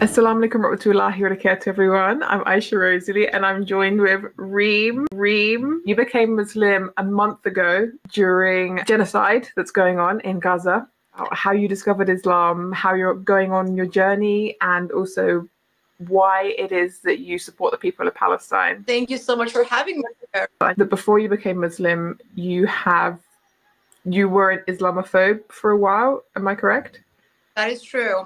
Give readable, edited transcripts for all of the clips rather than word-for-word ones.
Assalamu alaikum warahmatullahi wabarakatuh, everyone. I'm Aisha Rosalie and I'm joined with Reem. Reem, you became Muslim a month ago during genocide that's going on in Gaza. How you discovered Islam, how you're going on your journey, and also why it is that you support the people of Palestine. Thank you so much for having me here. That before you became Muslim, you were an Islamophobe for a while. Am I correct? That is true.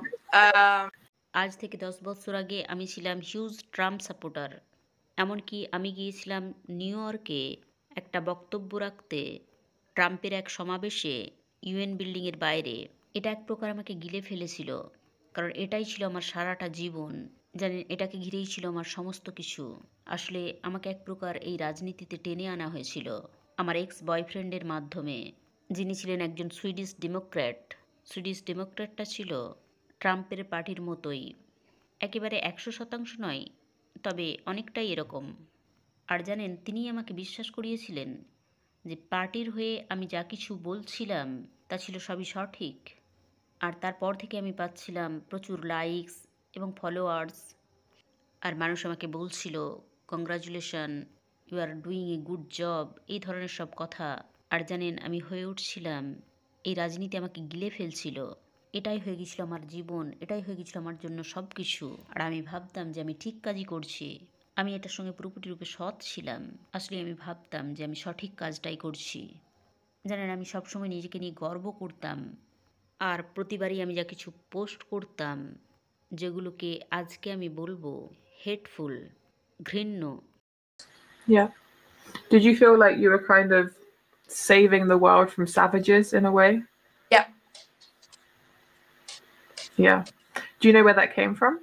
আজ থেকে 10 বছর আগে আমি ছিলাম huge Trump supporter. এমনকি আমি গিয়েছিলাম new ইয়র্কে একটা বক্তব্য রাখতে ট্রাম্পের এক সমাবেশে ইউএন বিল্ডিংয়ের বাইরে। এটা এক প্রকার আমাকে গিলে ফেলেছিল, কারণ এটাই ছিল আমার সারাটা জীবন। জানেন, এটাকে ঘিরেই ছিল আমার সমস্ত কিছু। আসলে আমাকে এক প্রকার এই রাজনীতিতে টেনে আনা হয়েছিল আমার এক্স বয়ফ্রেন্ডের মাধ্যমে, যিনি ছিলেন একজন সুইডিশ ডেমোক্র্যাট। সুইডিশ ডেমোক্র্যাটটা ছিল ট্রাম্পের পার্টির মতোই, একেবারে 100% নয়, তবে অনেকটাই এরকম। আর জানেন, তিনি আমাকে বিশ্বাস করিয়েছিলেন যে পার্টির হয়ে আমি যা কিছু বলছিলাম তা ছিল সবই সঠিক। আর তারপর থেকে আমি পাচ্ছিলাম প্রচুর লাইকস এবং ফলোয়ার্স, আর মানুষ আমাকে বলছিল congratulation, you are doing a good job, এই ধরনের সব কথা। আর জানেন, আমি হয়ে উঠছিলাম, এই রাজনীতি আমাকে গিলে ফেলছিল। এটাই হয়ে গেছিল আমার জীবন, এটাই হয়ে গেছিল আমার জন্য সব কিছু। আর আমি ভাবতাম যে আমি ঠিক কাজই করছি, আমি এটার সঙ্গে পুরোপুরি রূপে সৎ ছিলাম। আসলে আমি ভাবতাম যে আমি সঠিক কাজটাই করছি। জানেন, আমি সবসময় নিজেকে নিয়ে গর্ব করতাম। আর প্রতিবারই আমি যা কিছু পোস্ট করতাম, যেগুলোকে আজকে আমি বলবো হেটফুল, ঘৃণ্য। Yeah. Did you feel like you were kind of saving the world from savages in a way? Yeah. Yeah. Do you know where that came from?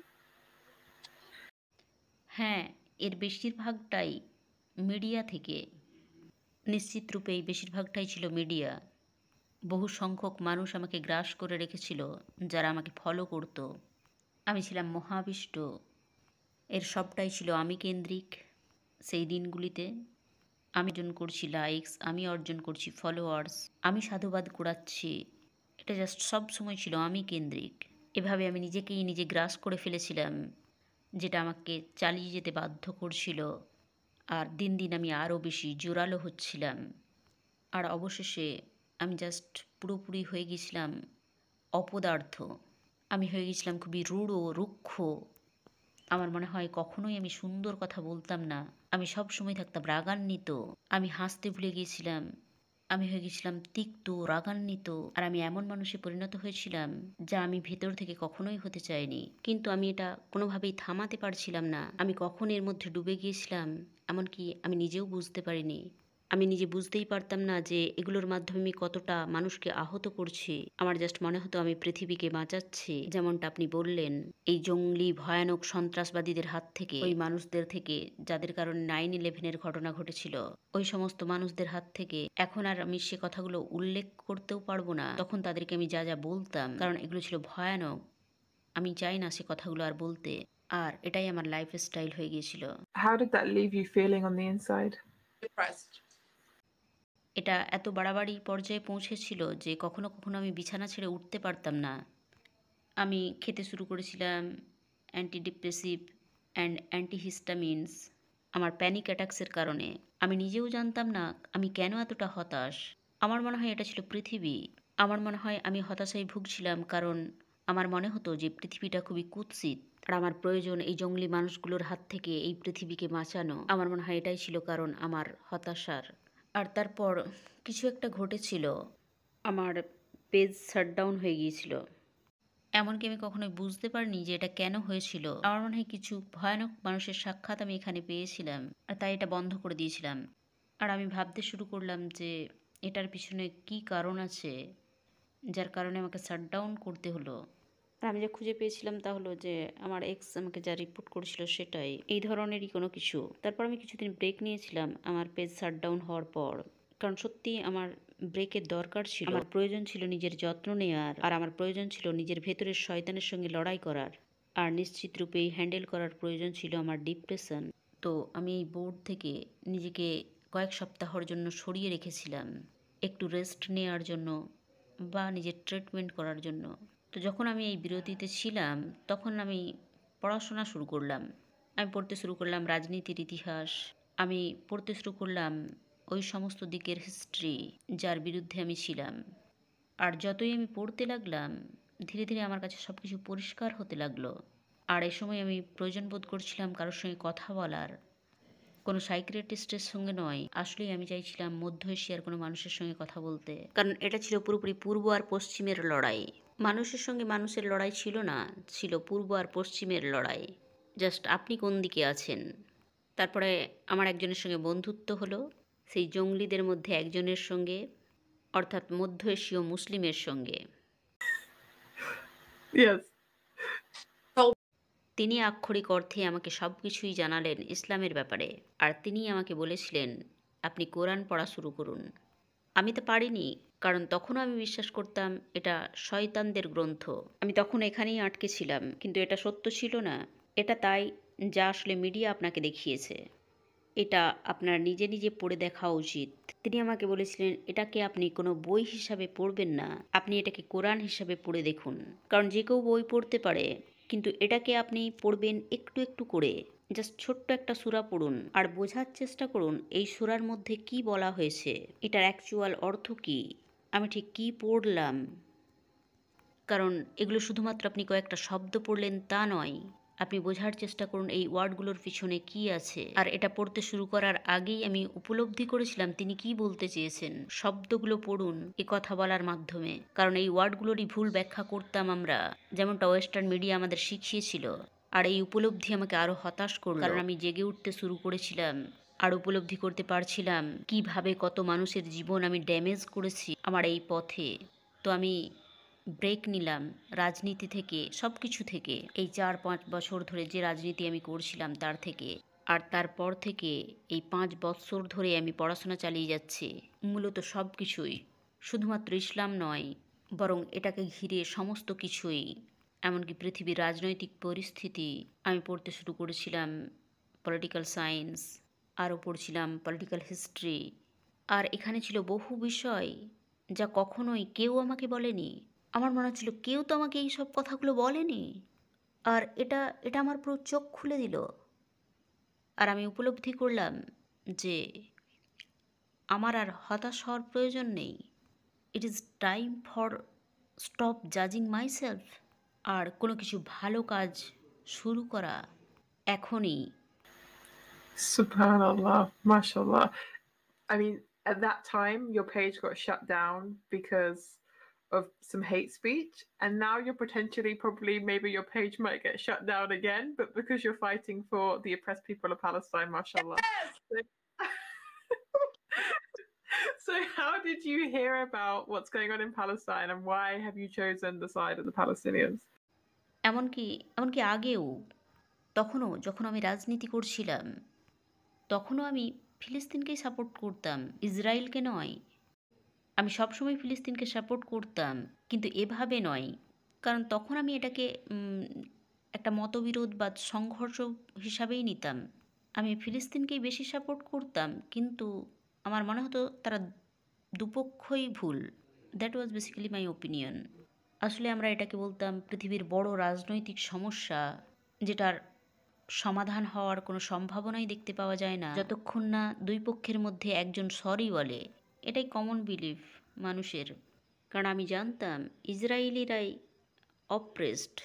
হ্যাঁ, এর বেশিরভাগটাই মিডিয়া থেকে। নিশ্চিত রূপে এই বেশিরভাগটাই ছিল মিডিয়া। বহু সংখ্যক মানুষ আমাকে গ্রাস করে রেখেছিল, যারা আমাকে ফলো করত। আমি ছিলাম মহাবিষ্ট, এর সবটাই ছিল আমি কেন্দ্রিক। সেই দিনগুলিতে আমি অর্জন করছি লাইকস, আমি অর্জন করছি ফলোয়ার্স, আমি সাধুবাদ কুড়াচ্ছি। এটা জাস্ট সব সময় ছিল আমি কেন্দ্রিক। এভাবে আমি নিজেকেই নিজে গ্রাস করে ফেলেছিলাম, যেটা আমাকে চালিয়ে যেতে বাধ্য করছিল। আর দিন দিন আমি আরও বেশি জোরালো হচ্ছিলাম। আর অবশেষে আমি জাস্ট পুরোপুরি হয়ে গেছিলাম অপদার্থ। আমি হয়ে গেছিলাম খুবই রূঢ়, রুক্ষ। আমার মনে হয় কখনোই আমি সুন্দর কথা বলতাম না, আমি সব সময় থাকতাম রাগান্বিত। আমি হাসতে ভুলে গিয়েছিলাম, আমি হয়ে গেছিলাম তিক্ত, রাগান্বিত। আর আমি এমন মানুষে পরিণত হয়েছিলাম যা আমি ভেতর থেকে কখনোই হতে চাইনি। কিন্তু আমি এটা কোনোভাবেই থামাতে পারছিলাম না। আমি কখন এর মধ্যে ডুবে গিয়েছিলাম, এমনকি আমি নিজেও বুঝতে পারিনি। আমি নিজে বুঝতেই পারতাম না যে এগুলোর মাধ্যমে আমি কতটা মানুষকে আহত করছি। আমার জাস্ট মনে হতো আমি পৃথিবীকে বাঁচাচ্ছি, যেমনটা আপনি বললেন, এই জঙ্গলি ভয়ানক সন্ত্রাসবাদীদের হাত থেকে, ওই মানুষদের থেকে যাদের কারণে 9/11-এর ঘটনা ঘটেছিল, ওই সমস্ত মানুষদের হাত থেকে। এখন আর আমি সে কথাগুলো উল্লেখ করতেও পারবো না। তখন তাদেরকে আমি যা যা বলতাম, কারণ এগুলো ছিল ভয়ানক, আমি চাই না সে কথাগুলো আর বলতে। আর এটাই আমার লাইফ স্টাইল হয়ে গিয়েছিল। How did that leave you feeling on the inside? Depressed. এটা এত বাড়াবাড়ি পর্যায়ে পৌঁছেছিল যে কখনো কখনো আমি বিছানা ছেড়ে উঠতে পারতাম না। আমি খেতে শুরু করেছিলাম অ্যান্টিডিপ্রেসিভ অ্যান্ড অ্যান্টিহিস্টামিনস আমার প্যানিক অ্যাটাক্সের কারণে। আমি নিজেও জানতাম না আমি কেন এতটা হতাশ। আমার মনে হয় এটা ছিল পৃথিবী। আমার মনে হয় আমি হতাশায় ভুগছিলাম, কারণ আমার মনে হতো যে পৃথিবীটা খুবই কুৎসিত, আর আমার প্রয়োজন এই জঙ্গলি মানুষগুলোর হাত থেকে এই পৃথিবীকে বাঁচানো। আমার মনে হয় এটাই ছিল কারণ আমার হতাশার। আর তারপর কিছু একটা ঘটেছিল, আমার পেজ শাটডাউন হয়ে গিয়েছিল। এমনকি আমি কখনোই বুঝতে পারিনি যে এটা কেন হয়েছিল। আমার মনে হয় কিছু ভয়ানক মানুষের সাক্ষাৎ আমি এখানে পেয়েছিলাম, আর তাই এটা বন্ধ করে দিয়েছিলাম। আর আমি ভাবতে শুরু করলাম যে এটার পিছনে কি কারণ আছে, যার কারণে আমাকে শাটডাউন করতে হলো। আর আমি যা খুঁজে পেয়েছিলাম তা হলো যে আমার এক্স আমাকে যা রিপোর্ট করেছিল সেটাই, এই ধরনেরই কোনো কিছু। তারপর আমি কিছুদিন ব্রেক নিয়েছিলাম আমার পেজ শাটডাউন হওয়ার পর, কারণ সত্যি আমার ব্রেকের দরকার ছিল। আমার প্রয়োজন ছিল নিজের যত্ন নেওয়ার, আর আমার প্রয়োজন ছিল নিজের ভেতরের শয়তানের সঙ্গে লড়াই করার, আর নিশ্চিত রূপেই হ্যান্ডেল করার প্রয়োজন ছিল আমার ডিপ্রেশন। তো আমি এই বোর্ড থেকে নিজেকে কয়েক সপ্তাহের জন্য সরিয়ে রেখেছিলাম, একটু রেস্ট নেওয়ার জন্য বা নিজের ট্রিটমেন্ট করার জন্য। তো যখন আমি এই বিরতিতে ছিলাম, তখন আমি পড়াশোনা শুরু করলাম। আমি পড়তে শুরু করলাম রাজনীতির ইতিহাস। আমি পড়তে শুরু করলাম ওই সমস্ত দিকের হিস্ট্রি যার বিরুদ্ধে আমি ছিলাম। আর যতই আমি পড়তে লাগলাম, ধীরে ধীরে আমার কাছে সব কিছু পরিষ্কার হতে লাগলো। আর এ সময় আমি প্রয়োজন বোধ করছিলাম কারোর সঙ্গে কথা বলার, কোনো সাইকিয়াট্রিস্টের সঙ্গে নয়। আসলেই আমি চাইছিলাম মধ্য এশিয়ার কোনো মানুষের সঙ্গে কথা বলতে, কারণ এটা ছিল পুরোপুরি পূর্ব আর পশ্চিমের লড়াই। মানুষের সঙ্গে মানুষের লড়াই ছিল না, ছিল পূর্ব আর পশ্চিমের লড়াই। জাস্ট আপনি কোন দিকে আছেন। তারপরে আমার একজনের সঙ্গে বন্ধুত্ব হলো, সেই জঙ্গলিদের মধ্যে একজনের সঙ্গে, অর্থাৎ মধ্য এশীয় মুসলিমের সঙ্গে। Yes. তিনি আক্ষরিক অর্থে আমাকে সব কিছুই জানালেন ইসলামের ব্যাপারে। আর তিনি আমাকে বলেছিলেন, আপনি কোরআন পড়া শুরু করুন। আমি তো পারিনি, কারণ তখনও আমি বিশ্বাস করতাম এটা শয়তানদের গ্রন্থ। আমি তখন এখানেই আটকে ছিলাম, কিন্তু এটা সত্য ছিল না। এটা তাই যা আসলে মিডিয়া আপনাকে দেখিয়েছে। এটা আপনার নিজে নিজে পড়ে দেখা উচিত। তিনি আমাকে বলেছিলেন, এটাকে আপনি কোনো বই হিসাবে পড়বেন না, আপনি এটাকে কোরআন হিসাবে পড়ে দেখুন। কারণ যে কেউ বই পড়তে পারে, কিন্তু এটাকে আপনি পড়বেন একটু একটু করে। জাস্ট ছোট্ট একটা সূরা পড়ুন আর বোঝার চেষ্টা করুন এই সূরার মধ্যে কি বলা হয়েছে, এটার অ্যাকচুয়াল অর্থ কী, আমি ঠিক কী পড়লাম। কারণ এগুলো শুধুমাত্র আপনি কয়েকটা শব্দ পড়লেন তা নয়, আপনি বোঝার চেষ্টা করুন এই ওয়ার্ডগুলোর পিছনে কি আছে। আর এটা পড়তে শুরু করার আগেই আমি উপলব্ধি করেছিলাম তিনি কি বলতে চেয়েছেন। শব্দগুলো পড়ুন এ কথা বলার মাধ্যমে, কারণ এই ওয়ার্ডগুলোরই ভুল ব্যাখ্যা করতাম আমরা, যেমনটা ওয়েস্টার্ন মিডিয়া আমাদের শিখিয়েছিল। আর এই উপলব্ধি আমাকে আরও হতাশ করল, কারণ আমি জেগে উঠতে শুরু করেছিলাম আর উপলব্ধি করতে পারছিলাম কিভাবে কত মানুষের জীবন আমি ড্যামেজ করেছি আমার এই পথে। তো আমি ব্রেক নিলাম রাজনীতি থেকে, সব কিছু থেকে। এই 4-5 বছর ধরে যে রাজনীতি আমি করছিলাম তার থেকে। আর তারপর থেকে এই 5 বছর ধরে আমি পড়াশোনা চালিয়ে যাচ্ছি। মূলত সব কিছুই, শুধুমাত্র ইসলাম নয়, বরং এটাকে ঘিরে সমস্ত কিছুই, এমনকি পৃথিবীর রাজনৈতিক পরিস্থিতি। আমি পড়তে শুরু করেছিলাম পলিটিক্যাল সায়েন্স, আরও পড়ছিলাম পলিটিক্যাল হিস্ট্রি। আর এখানে ছিল বহু বিষয় যা কখনোই কেউ আমাকে বলেনি। আমার মনে হচ্ছিল কেউ তো আমাকে এই সব কথাগুলো বলেনি। আর এটা এটা আমার পুরো চোখ খুলে দিল। আর আমি উপলব্ধি করলাম যে আমার আর হতাশ হওয়ার প্রয়োজন নেই। It is time for stop জাজিং মাইসেলফ। আর কোনো কিছু ভালো কাজ শুরু করা এখনই। Subhanallah, mashallah. I mean, at that time, your page got shut down because of some hate speech, and now you're potentially, probably, maybe your page might get shut down again, but because you're fighting for the oppressed people of Palestine, mashallah. Yes! So how did you hear about what's going on in Palestine, and why have you chosen the side of the Palestinians? এমনকি এমনকি আগেও, তখনও যখন আমি রাজনীতি করছিলাম, তখনও আমি ফিলিস্তিনকেই সাপোর্ট করতাম, ইসরায়েলকে নয়। আমি সবসময় ফিলিস্তিনকে সাপোর্ট করতাম, কিন্তু এভাবে নয়। কারণ তখন আমি এটাকে একটা মতবিরোধ বা সংঘর্ষ হিসাবেই নিতাম। আমি ফিলিস্তিনকেই বেশি সাপোর্ট করতাম, কিন্তু আমার মনে হতো তারা দুপক্ষই ভুল। That was basically my opinion. আসলে আমরা এটাকে বলতাম পৃথিবীর বড় রাজনৈতিক সমস্যা, যেটার সমাধান হওয়ার কোনো সম্ভাবনাই দেখতে পাওয়া যায় না যতক্ষণ না দুই পক্ষের মধ্যে একজন সরি বলে। এটাই কমন বিলিফ মানুষের। কারণ আমি জানতাম ইসরায়েলিরাই অপ্রেসড,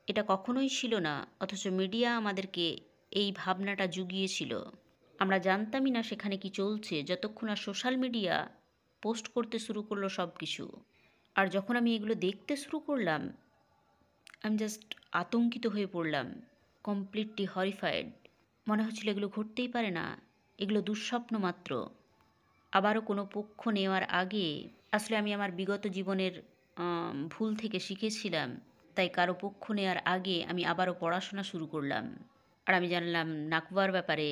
এটা কখনোই ছিল না, অথচ মিডিয়া আমাদেরকে এই ভাবনাটা জুগিয়েছিল। আমরা জানতামই না সেখানে কি চলছে যতক্ষণ না সোশ্যাল মিডিয়া পোস্ট করতে শুরু করলো সব কিছু। আর যখন আমি এগুলো দেখতে শুরু করলাম, আমি জাস্ট আতঙ্কিত হয়ে পড়লাম, কমপ্লিটলি হরিফাইড। মনে হচ্ছিল এগুলো ঘটতেই পারে না, এগুলো দুঃস্বপ্ন মাত্র। আবারও কোনো পক্ষ নেওয়ার আগে, আসলে আমি আমার বিগত জীবনের ভুল থেকে শিখেছিলাম, তাই কারো পক্ষ নেওয়ার আগে আমি আবারও পড়াশোনা শুরু করলাম। আর আমি জানলাম নাকবার ব্যাপারে,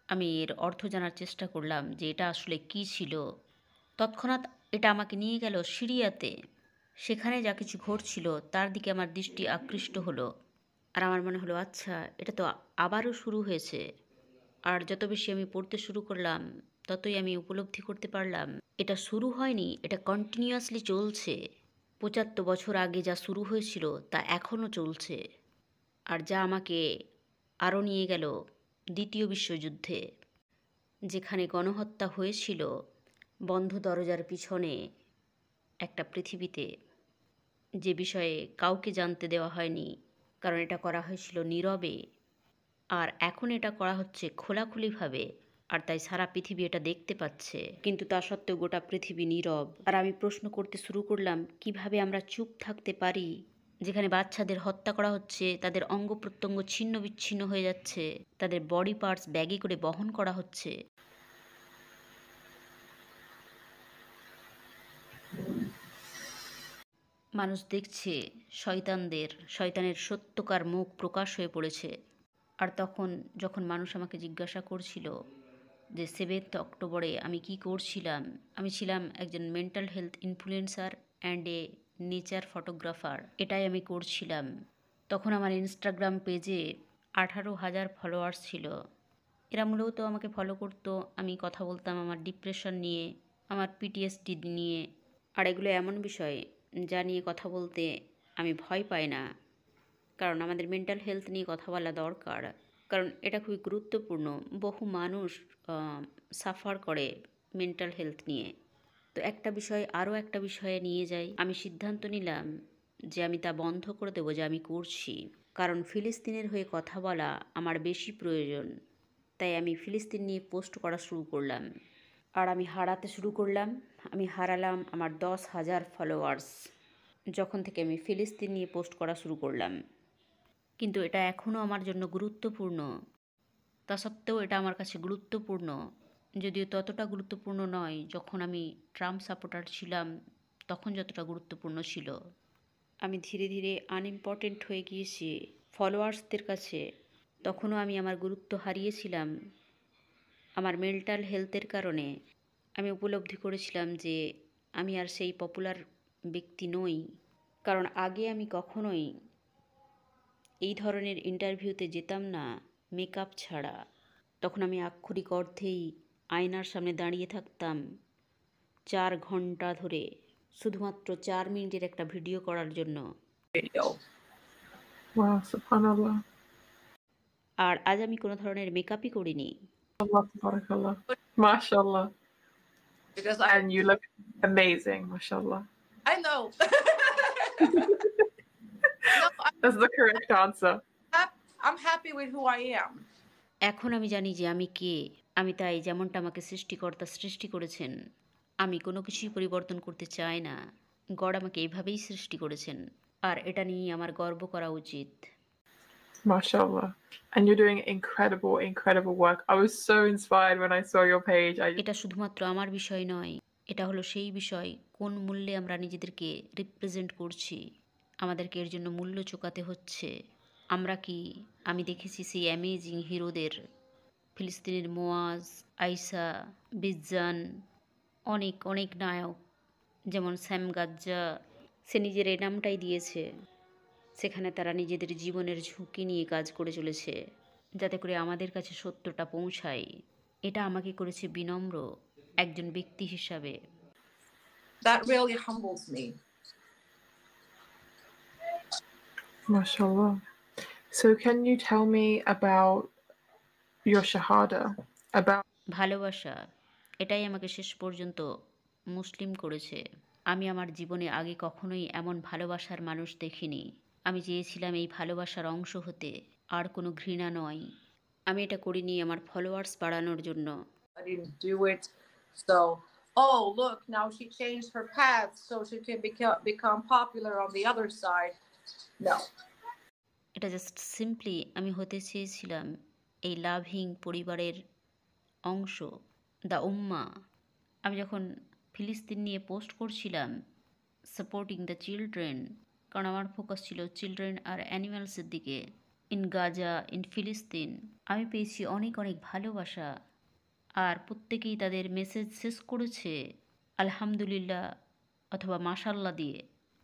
আমি এর অর্থ জানার চেষ্টা করলাম যে এটা আসলে কী ছিল। তৎক্ষণাৎ এটা আমাকে নিয়ে গেল সিরিয়াতে। সেখানে যা কিছু ঘটছিল তার দিকে আমার দৃষ্টি আকৃষ্ট হলো। আর আমার মনে হলো, আচ্ছা, এটা তো আবারও শুরু হয়েছে। আর যত বেশি আমি পড়তে শুরু করলাম, ততই আমি উপলব্ধি করতে পারলাম এটা শুরু হয়নি, এটা কন্টিনিউয়াসলি চলছে। 75 বছর আগে যা শুরু হয়েছিল তা এখনও চলছে। আর যা আমাকে আরও নিয়ে গেল দ্বিতীয় বিশ্বযুদ্ধে, যেখানে গণহত্যা হয়েছিল বন্ধ দরজার পিছনে একটা পৃথিবীতে, যে বিষয়ে কাউকে জানতে দেওয়া হয়নি, কারণ এটা করা হয়েছিল নীরবে। আর এখন এটা করা হচ্ছে খোলাখুলিভাবে, আর তাই সারা পৃথিবী এটা দেখতে পাচ্ছে, কিন্তু তা সত্ত্বেও গোটা পৃথিবী নীরব। আর আমি প্রশ্ন করতে শুরু করলাম, কিভাবে আমরা চুপ থাকতে পারি, যেখানে বাচ্চাদের হত্যা করা হচ্ছে, তাদের অঙ্গ প্রত্যঙ্গ ছিন্ন বিচ্ছিন্ন হয়ে যাচ্ছে, তাদের বডি পার্টস ব্যাগে করে বহন করা হচ্ছে। মানুষ দেখছে শয়তানের সত্যকার মুখ প্রকাশ হয়ে পড়েছে। আর তখন যখন মানুষ আমাকে জিজ্ঞাসা করছিল যে 7th অক্টোবরে আমি কি করছিলাম, আমি ছিলাম একজন mental health influencer and a nature photographer, এটাই আমি করছিলাম। তখন আমার ইনস্টাগ্রাম পেজে 18,000 ফলোয়ার্স ছিল। এরা মূলত আমাকে ফলো করতো, আমি কথা বলতাম আমার ডিপ্রেশন নিয়ে, আমার পিটিএসডি নিয়ে। আর এগুলো এমন বিষয় যা নিয়ে কথা বলতে আমি ভয় পাই না, কারণ আমাদের মেন্টাল হেলথ নিয়ে কথা বলা দরকার, কারণ এটা খুবই গুরুত্বপূর্ণ। বহু মানুষ সাফার করে মেন্টাল হেলথ নিয়ে। তো আরও একটা বিষয়ে নিয়ে যাই, আমি সিদ্ধান্ত নিলাম যে আমি তা বন্ধ করে দেবো, যে আমি করছি, কারণ ফিলিস্তিনের হয়ে কথা বলা আমার বেশি প্রয়োজন। তাই আমি ফিলিস্তিন নিয়ে পোস্ট করা শুরু করলাম, আর আমি হারাতে শুরু করলাম। আমি হারালাম আমার 10,000 ফলোয়ার্স যখন থেকে আমি ফিলিস্তিন নিয়ে পোস্ট করা শুরু করলাম। কিন্তু এটা এখনও আমার জন্য গুরুত্বপূর্ণ। তা সত্ত্বেও এটা আমার কাছে গুরুত্বপূর্ণ, যদিও ততটা গুরুত্বপূর্ণ নয় যখন আমি ট্রাম্প সাপোর্টার ছিলাম, তখন যতটা গুরুত্বপূর্ণ ছিল। আমি ধীরে ধীরে আনইম্পর্টেন্ট হয়ে গিয়েছি ফলোয়ার্সদের কাছে। তখনও আমি আমার গুরুত্ব হারিয়েছিলাম। আমার মেন্টাল হেলথের কারণে আমি উপলব্ধি করেছিলাম যে আমি আর সেই পপুলার ব্যক্তি নই, কারণ আগে আমি কখনোই এই ধরনের ইন্টারভিউতে যেতাম না মেকআপ ছাড়া। তখন আমি আক্ষরিক অর্থেই আয়নার সামনে দাঁড়িয়ে থাকতাম 4 ঘন্টা ধরে, শুধুমাত্র 4 মিনিটের একটা ভিডিও করার জন্য। Video. Wow, subhanallah. আর আজ আমি কোনো ধরনের মেকআপই করিনি। Allah, tabarakallah. MashaAllah. Because And you look amazing, mashallah. I know. No, That's the correct answer. I'm happy with who I am. এখন আমি জানি যে আমি কে। আমি তাই যেমনটা আমাকে সৃষ্টিকর্তা সৃষ্টি করেছেন, আমি কোনো কিছুই পরিবর্তন করতে চাই না। গড আমাকে এইভাবেই সৃষ্টি করেছেন, আর এটা নিয়ে আমার গর্ব করা উচিত। MashaAllah. And you're doing incredible work. I was so inspired when I saw your page. এটা শুধুমাত্র আমার বিষয় নয়, এটা হলো সেই বিষয় কোন মূল্যে আমরা নিজেদেরকে রিপ্রেজেন্ট করছি। আমাদেরকে এর জন্য মূল্য চোকাতে হচ্ছে। আমি দেখেছি সেই অ্যামেজিং হিরোদের, ফিলিস্তিনের মোয়াজ, আইসা, বিজ্জান, অনেক অনেক নায়ক, যেমন স্যাম গাজ্জা, সে নিজের এই নামটাই দিয়েছে। সেখানে তারা নিজেদের জীবনের ঝুঁকি নিয়ে কাজ করে চলেছে, যাতে করে আমাদের কাছে সত্যটা পৌঁছায়। এটা আমাকে করেছে বিনম্র একজন ব্যক্তি হিসাবে। That really humbles me. MashaAllah. So can you tell me about your shahada? About ভালোবাসা, এটাই আমাকে শেষ পর্যন্ত মুসলিম করেছে। আমি আমার জীবনে আগে কখনোই এমন ভালোবাসার মানুষ দেখিনি। আমি চেয়েছিলাম এই ভালোবাসার অংশ হতে, আর কোনো ঘৃণা নয়। আমি এটা করিনি আমার ফলোয়ার্স বাড়ানোর জন্য। I didn't do it. So, oh, look, now she changed her path so she can become popular on the other side. No. এটা জাস্ট সিম্পলি আমি হতে চেয়েছিলাম এই লাভিং পরিবারের অংশ, দ্য উম্মা। আমি যখন ফিলিস্তিন নিয়ে পোস্ট করছিলাম সাপোর্টিং দ্য চিলড্রেন, কারণ আমার ফোকাস ছিল চিলড্রেন আর অ্যানিম্যালসের দিকে, ইন গাজা, ইন ফিলিস্তিন, আমি পেয়েছি অনেক অনেক ভালোবাসা। আর প্রত্যেকেই তাদের মেসেজ শেষ করেছে আলহামদুলিল্লাহ অথবা মাশাল্লাহ দিয়ে।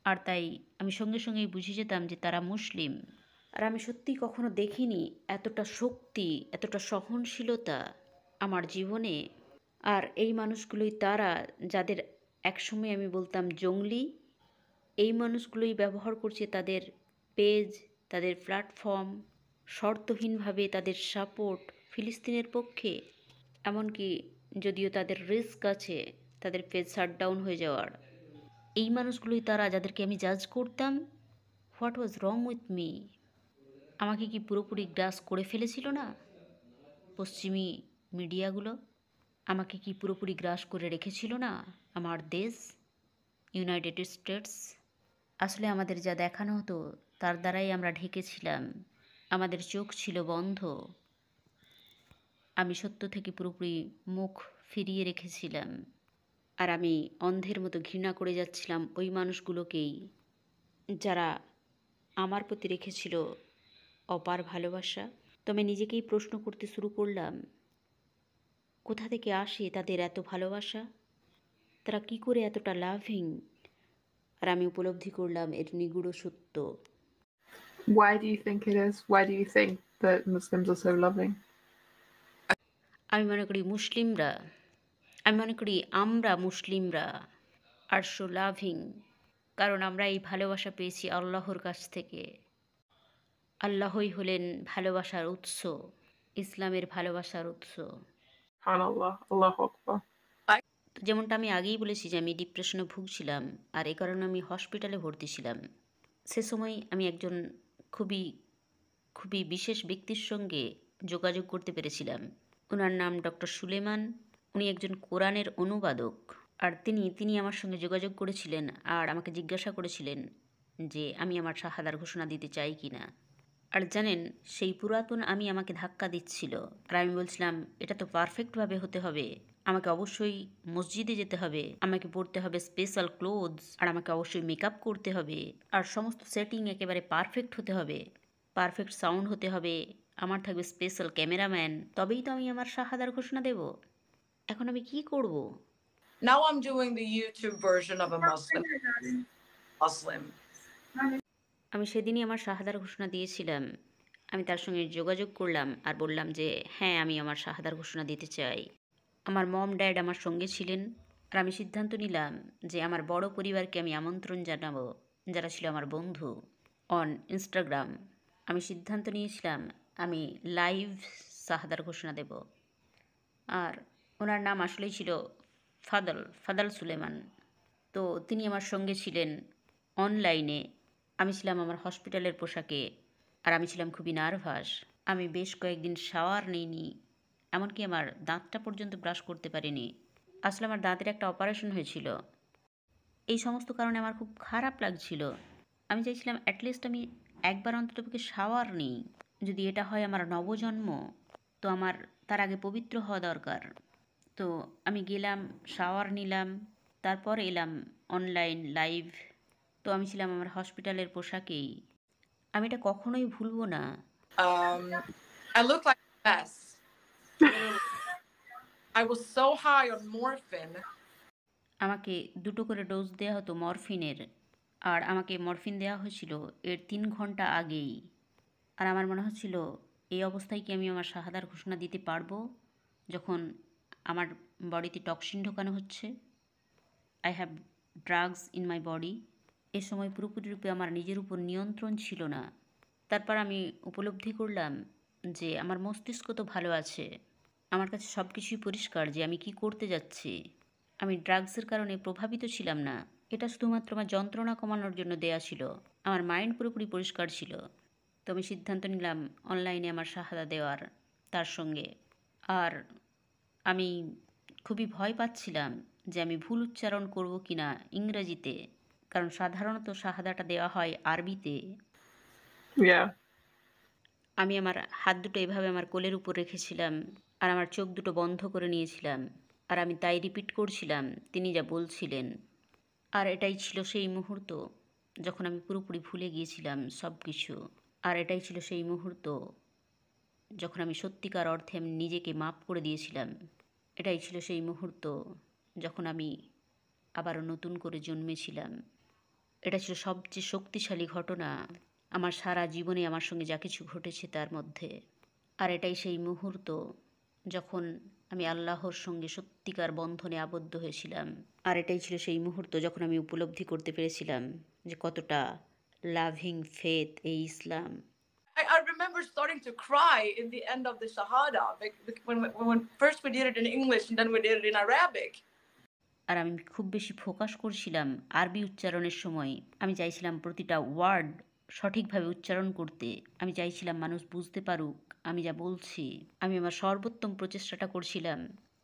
আর তাই আমি সঙ্গে সঙ্গেই বুঝে যেতাম যে তারা মুসলিম। আর আমি সত্যিই কখনো দেখিনি এতটা শক্তি, এতটা সহনশীলতা আমার জীবনে। আর এই মানুষগুলোই তারা, যাদের একসময় আমি বলতাম জঙ্গলি, এই মানুষগুলোই ব্যবহার করছে তাদের পেজ, তাদের প্ল্যাটফর্ম, শর্তহীনভাবে তাদের সাপোর্ট ফিলিস্তিনের পক্ষে, এমনকি যদিও তাদের রিস্ক আছে তাদের পেজ শাটডাউন হয়ে যাওয়ার। এই মানুষগুলোই তারা যাদেরকে আমি জাজ করতাম। What was wrong with me? আমাকে কি পুরোপুরি গ্রাস করে ফেলেছিল না পশ্চিমী মিডিয়াগুলো? আমাকে কি পুরোপুরি গ্রাস করে রেখেছিল না আমার দেশ ইউনাইটেড স্টেটস? আসলে আমাদের যা দেখানো হতো তার দ্বারাই আমরা ঢেকেছিলাম। আমাদের চোখ ছিল বন্ধ। আমি সত্য থেকে পুরোপুরি মুখ ফিরিয়ে রেখেছিলাম। আর আমি অন্ধের মতো ঘৃণা করে যাচ্ছিলাম ওই মানুষগুলোকেই, যারা আমার প্রতি রেখেছিল অপার ভালোবাসা। তো আমি নিজেকেই প্রশ্ন করতে শুরু করলাম, কোথা থেকে আসে তাদের এত ভালোবাসা? তারা কি করে এতটা লাভিং? আর আমি উপলব্ধি করলাম এর নিগূঢ় সত্য। Why do you think it is? Why do you think that Muslims are so loving? আমি মনে করি আমরা মুসলিমরা আর সো লাভিং, কারণ আমরা এই ভালোবাসা পেয়েছি আল্লাহর কাছ থেকে। আল্লাহই হলেন ভালোবাসার উৎস, ইসলামের ভালোবাসার উৎস। SubhanAllah, Allahu Akbar. তো যেমনটা আমি আগেই বলেছি যে আমি ডিপ্রেশনে ভুগছিলাম, আর এই কারণে আমি হসপিটালে ভর্তি ছিলাম। সে সময় আমি একজন খুবই খুবই বিশেষ ব্যক্তির সঙ্গে যোগাযোগ করতে পেরেছিলাম। ওনার নাম ডক্টর সুলেমান। উনি একজন কোরআনের অনুবাদক। আর তিনি আমার সঙ্গে যোগাযোগ করেছিলেন আর আমাকে জিজ্ঞাসা করেছিলেন যে আমি আমার শাহাদার ঘোষণা দিতে চাই কি না। আর জানেন, সেই পুরাতন আমি আমাকে ধাক্কা দিচ্ছিল। আর আমি বলছিলাম এটা তো পারফেক্টভাবে হতে হবে, আমাকে অবশ্যই মসজিদে যেতে হবে, আমাকে পরতে হবে স্পেশাল ক্লোথস, আর আমাকে অবশ্যই মেকআপ করতে হবে, আর সমস্ত সেটিং একেবারে পারফেক্ট হতে হবে, পারফেক্ট সাউন্ড হতে হবে, আমার থাকবে স্পেশাল ক্যামেরাম্যান, তবেই তো আমি আমার শাহাদার ঘোষণা দেব। এখন আমি কি করব? Now I'm doing the YouTube version of a Muslim. আমি সেদিনই আমার শাহাদার ঘোষণা দিয়েছিলাম। আমি তার সঙ্গে যোগাযোগ করলাম আর বললাম যে হ্যাঁ, আমি আমার শাহাদার ঘোষণা দিতে চাই। আমার মম ড্যাড আমার সঙ্গে ছিলেন। আর আমি সিদ্ধান্ত নিলাম যে আমার বড় পরিবারকে আমি আমন্ত্রণ জানাবো, যারা ছিল আমার বন্ধু অন ইনস্টাগ্রাম। আমি সিদ্ধান্ত নিয়েছিলাম আমি লাইভ শাহাদার ঘোষণা দেব। আর ওনার নাম আসলেই ছিল ফাদাল সুলেমান। তো তিনি আমার সঙ্গে ছিলেন অনলাইনে। আমি ছিলাম আমার হসপিটালের পোশাকে, আর আমি ছিলাম খুবই নার্ভাস। আমি বেশ কয়েকদিন শাওয়ার নিইনি, এমনকি আমার দাঁতটা পর্যন্ত ব্রাশ করতে পারিনি। আসলে আমার দাঁতের একটা অপারেশন হয়েছিল। এই সমস্ত কারণে আমার খুব খারাপ লাগছিল। আমি চাইছিলাম অ্যাটলিস্ট আমি একবার অন্ততপক্ষে শাওয়ার নিই। যদি এটা হয় আমার নবজন্ম, তো আমার তার আগে পবিত্র হওয়া দরকার। তো আমি গেলাম, শাওয়ার নিলাম, তারপর এলাম অনলাইন লাইভ। তো আমি ছিলাম আমার হসপিটালের পোশাকেই। আমি এটা কখনোই ভুলবো না। I look like a mess. I was so high on morphine. আমাকে 2টো করে ডোজ দেওয়া হতো মরফিনের, আর আমাকে মরফিন দেওয়া হয়েছিল এর 3 ঘন্টা আগেই। আর আমার মনে হচ্ছিল এই অবস্থায় কি আমি আমার শাহাদার ঘোষণা দিতে পারবো, যখন আমার বডিতে টক্সিন ঢোকানো হচ্ছে। I have drugs in my body. এ সময় পুরোপুরিরূপে আমার নিজের উপর নিয়ন্ত্রণ ছিল না। তারপর আমি উপলব্ধি করলাম যে আমার মস্তিষ্ক তো ভালো আছে, আমার কাছে সব কিছুই পরিষ্কার যে আমি কি করতে যাচ্ছি। আমি ড্রাগসের কারণে প্রভাবিত ছিলাম না, এটা শুধুমাত্র আমার যন্ত্রণা কমানোর জন্য দেয়া ছিল। আমার মাইন্ড পুরোপুরি পরিষ্কার ছিল। তো আমি সিদ্ধান্ত নিলাম অনলাইনে আমার শাহাদা দেওয়ার তার সঙ্গে। আর আমি খুবই ভয় পাচ্ছিলাম যে আমি ভুল উচ্চারণ করব কি না ইংরেজিতে, কারণ সাধারণত শাহাদাটা দেওয়া হয় আরবিতে। Yeah. আমি আমার হাত দুটো এভাবে আমার কোলের উপর রেখেছিলাম, আর আমার চোখ দুটো বন্ধ করে নিয়েছিলাম, আর আমি তাই রিপিট করছিলাম তিনি যা বলছিলেন। আর এটাই ছিল সেই মুহূর্ত যখন আমি পুরোপুরি ভুলে গিয়েছিলাম সব কিছু। আর এটাই ছিল সেই মুহূর্ত যখন আমি সত্যিকার অর্থে আমি নিজেকে মাপ করে দিয়েছিলাম। এটাই ছিল সেই মুহূর্ত যখন আমি আবারও নতুন করে জন্মেছিলাম। এটা ছিল সবচেয়ে শক্তিশালী ঘটনা আমার সারা জীবনে আমার সঙ্গে যা কিছু ঘটেছে তার মধ্যে। আর এটাই সেই মুহূর্ত যখন আমি আল্লাহর সঙ্গে সত্যিকার বন্ধনে আবদ্ধ হয়েছিলাম। আর এটাই ছিল সেই মুহূর্ত যখন আমি উপলব্ধি করতে পেরেছিলাম যে কতটা লাভিং ফেথ এই ইসলাম। I remember starting to cry in the end of the Shahada when first we did it in English and then we did it in Arabic. আর আমি খুব বেশি ফোকাস করছিলাম আরবি উচ্চারণের সময়। আমি চাইছিলাম প্রতিটা ওয়ার্ড সঠিকভাবে উচ্চারণ করতে। আমি চাইছিলাম মানুষ বুঝতে পারুক আমি যা বলছি। আমি আমার সর্বোত্তম প্রচেষ্টাটা করছিলাম।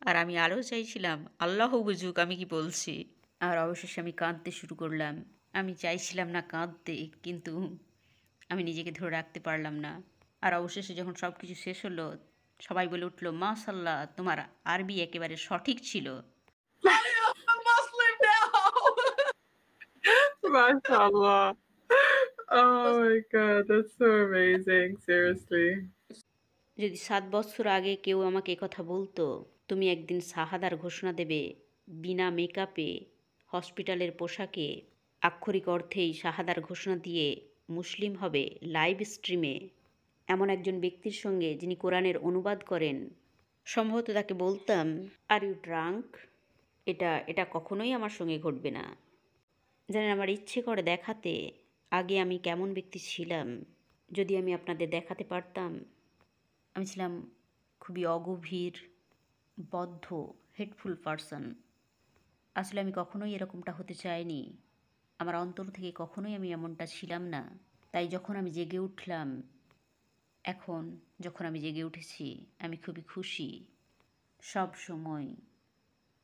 আর আমি আরও চাইছিলাম আল্লাহ বুঝুক আমি কি বলছি। আর অবশেষে আমি কাঁদতে শুরু করলাম। আমি চাইছিলাম না কাঁদতে, কিন্তু আমি নিজেকে ধরে রাখতে পারলাম না। আর অবশেষে যখন সব কিছু শেষ হলো, সবাই বলে উঠল, মাশাআল্লাহ, তোমার আরবি একেবারে সঠিক ছিল। I'm a Muslim now. MashaAllah. Oh my God, that's so amazing. Seriously. যদি 7 বছর আগে কেউ আমাকে কথা বলতো, তুমি একদিন শাহাদার ঘোষণা দেবে বিনা মেকআপে, হসপিটালের পোশাকে, আক্ষরিক অর্থেই শাহাদার ঘোষণা দিয়ে মুসলিম হবে লাইভ স্ট্রিমে, এমন একজন ব্যক্তির সঙ্গে যিনি কোরআনের অনুবাদ করেন, সম্ভবত তাকে বলতাম, আর ইউ ড্রাঙ্ক? এটা কখনোই আমার সঙ্গে ঘটবে না। জানেন, আমার ইচ্ছে করে দেখাতে আগে আমি কেমন ব্যক্তি ছিলাম। যদি আমি আপনাদের দেখাতে পারতাম, আমি ছিলাম খুবই অগভীর, বদ্ধ, হেটফুল পারসন। আসলে আমি কখনোই এরকমটা হতে চাইনি। আমার অন্তর থেকে কখনোই আমি এমনটা ছিলাম না। তাই যখন আমি জেগে উঠলাম, এখন যখন আমি জেগে উঠেছি, আমি খুবই খুশি।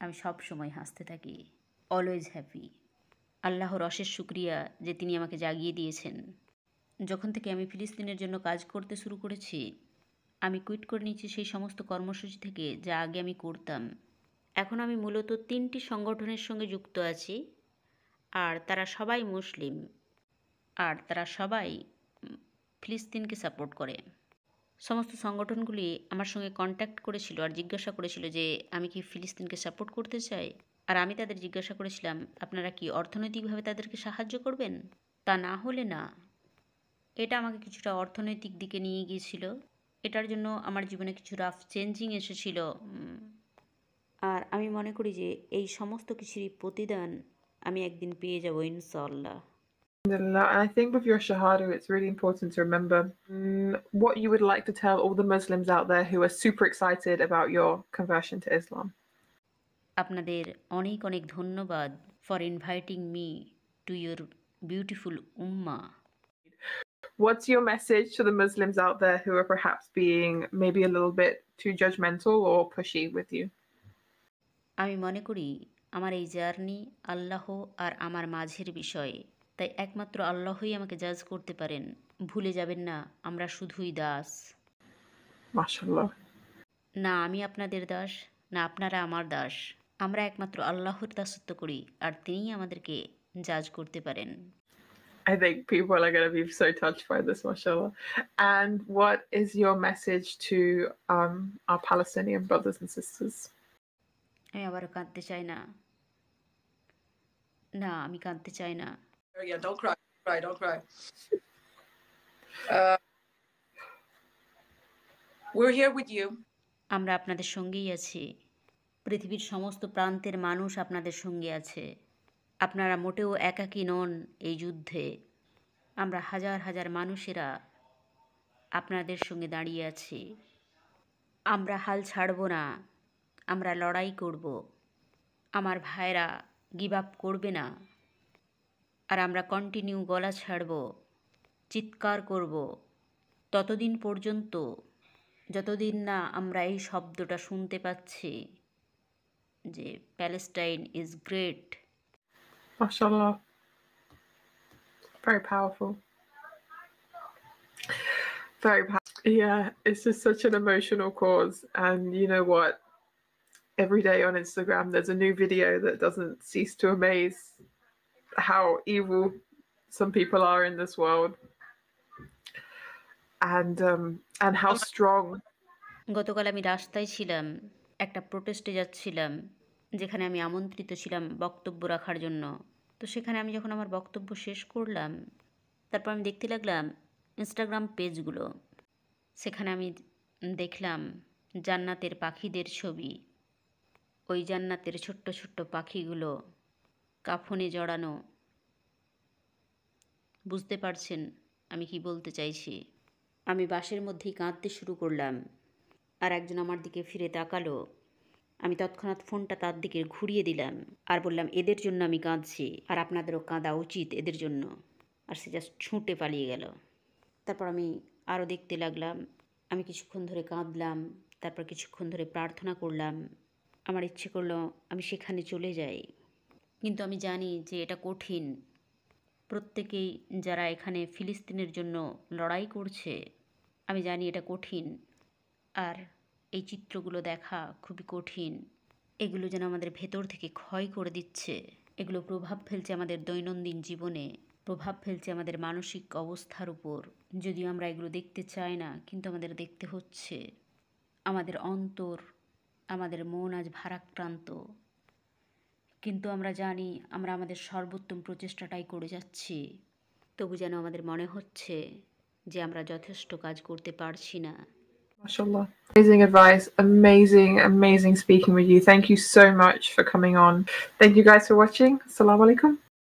আমি সব সময় হাসতে থাকি, অলওয়েজ হ্যাপি। আল্লাহর অশেষ শুকরিয়া যে তিনি আমাকে জাগিয়ে দিয়েছেন। যখন থেকে আমি ফিলিস্তিনের জন্য কাজ করতে শুরু করেছি, আমি কুইট করে নিয়েছি সেই সমস্ত কর্মসূচি থেকে যা আগে আমি করতাম। এখন আমি মূলত 3টি সংগঠনের সঙ্গে যুক্ত আছি, আর তারা সবাই মুসলিম, আর তারা সবাই ফিলিস্তিনকে সাপোর্ট করে। সমস্ত সংগঠনগুলি আমার সঙ্গে কন্ট্যাক্ট করেছিল আর জিজ্ঞাসা করেছিল যে আমি কি ফিলিস্তিনকে সাপোর্ট করতে চাই। আর আমি তাদের জিজ্ঞাসা করেছিলাম, আপনারা কি অর্থনৈতিকভাবে তাদেরকে সাহায্য করবেন? তা না হলে না। এটা আমাকে কিছুটা অর্থনৈতিক দিকে নিয়ে গিয়েছিল। এটার জন্য আমার জীবনে কিছু রাফ চেঞ্জিং এসেছিল। আর আমি মনে করি যে এই সমস্ত কিছুরই প্রতিদান আমি একদিন পেয়ে যাব ইনশাআল্লাহ। And I think with your Shahada, it's really important to remember what you would like to tell all the Muslims out there who are super excited about your conversion to Islam. আপনাদের অনেক অনেক ধন্যবাদ for inviting me to your beautiful Umma. What's your message to the Muslims out there who are perhaps being maybe a little bit too judgmental or pushy with you? আমি মনে করি আমার এই journey আল্লাহ আর আমার মাঝের বিষয়। তাই একমাত্র আল্লাহই আমাকে জাজ করতে পারেন। ভুলে যাবেন না, আমরা শুধুই দাস। MashaAllah. না আমি আপনাদের দাস, না আপনারা আমার দাস। আমরা একমাত্র আল্লাহর দাসত্ব করি, আর তিনিই আমাদেরকে জাজ করতে পারেন। I think people are going to be so touched by this, mashallah. And what is your message to our Palestinian brothers and sisters? আমি আবারও কাঁদতে চাই না। না, আমি কাঁদতে চাই না। Yeah, don't cry. Don't cry. We're here with you. আমরা আপনাদের সঙ্গেই আছি। পৃথিবীর সমস্ত প্রান্তের মানুষ আপনাদের সঙ্গে আছে। আপনারা মোটেও একাকী নন এই যুদ্ধে। আমরা হাজার হাজার মানুষেরা আপনাদের সঙ্গে দাঁড়িয়ে আছি। আমরা হাল ছাড়ব না, আমরা লড়াই করব। আমার ভাইরা গিভ আপ করবে না। আর আমরা কন্টিনিউ গলা ছাড়ব, চিৎকার করব ততদিন পর্যন্ত যতদিন না আমরা এই শব্দটা শুনতে পাচ্ছি যে Palestine is great. MashaAllah. Very powerful. Very powerful. Yeah, it's just such an emotional cause. And you know what? Every day on Instagram, there's a new video that doesn't cease to amaze how evil some people are in this world. And how strong. গতকাল আমি রাস্তায় ছিলাম, একটা প্রোটেস্টে যাচ্ছিলাম, যেখানে আমি আমন্ত্রিত ছিলাম বক্তব্য রাখার জন্য। তো সেখানে আমি যখন আমার বক্তব্য শেষ করলাম, তারপর আমি দেখতে লাগলাম ইনস্টাগ্রাম পেজগুলো। সেখানে আমি দেখলাম জান্নাতের পাখিদের ছবি। ওই জান্নাতের ছোট্ট ছোট্ট পাখিগুলো কাফনে জড়ানো, বুঝতে পারছেন আমি কি বলতে চাইছি। আমি বাসের মধ্যেই কাঁদতে শুরু করলাম, আর একজন আমার দিকে ফিরে তাকালো। আমি তৎক্ষণাৎ ফোনটা তার দিকে ঘুরিয়ে দিলাম আর বললাম, এদের জন্য আমি কাঁদছি, আর আপনাদেরও কাঁদা উচিত এদের জন্য। আর সে জাস্ট ছুটে পালিয়ে গেল। তারপর আমি আরও দেখতে লাগলাম। আমি কিছুক্ষণ ধরে কাঁদলাম, তারপর কিছুক্ষণ ধরে প্রার্থনা করলাম। আমার ইচ্ছে করলো আমি সেখানে চলে যাই, কিন্তু আমি জানি যে এটা কঠিন। প্রত্যেকেই যারা এখানে ফিলিস্তিনের জন্য লড়াই করছে, আমি জানি এটা কঠিন, আর এই চিত্রগুলো দেখা খুবই কঠিন। এগুলো যেন আমাদের ভেতর থেকে ক্ষয় করে দিচ্ছে। এগুলো প্রভাব ফেলছে আমাদের দৈনন্দিন জীবনে, প্রভাব ফেলছে আমাদের মানসিক অবস্থার উপর। যদিও আমরা এগুলো দেখতে চাই না, কিন্তু আমাদের দেখতে হচ্ছে। আমাদের অন্তর, আমাদের মন আজ ভারাক্রান্ত, কিন্তু আমরা জানি আমরা আমাদের সর্বোত্তম প্রচেষ্টাটাই করে যাচ্ছি। তবু যেন আমাদের মনে হচ্ছে যে আমরা যথেষ্ট কাজ করতে পারছি না। MashaAllah. Amazing advice. Amazing speaking with you. Thank you so much for coming on. Thank you guys for watching. Assalamu alaikum.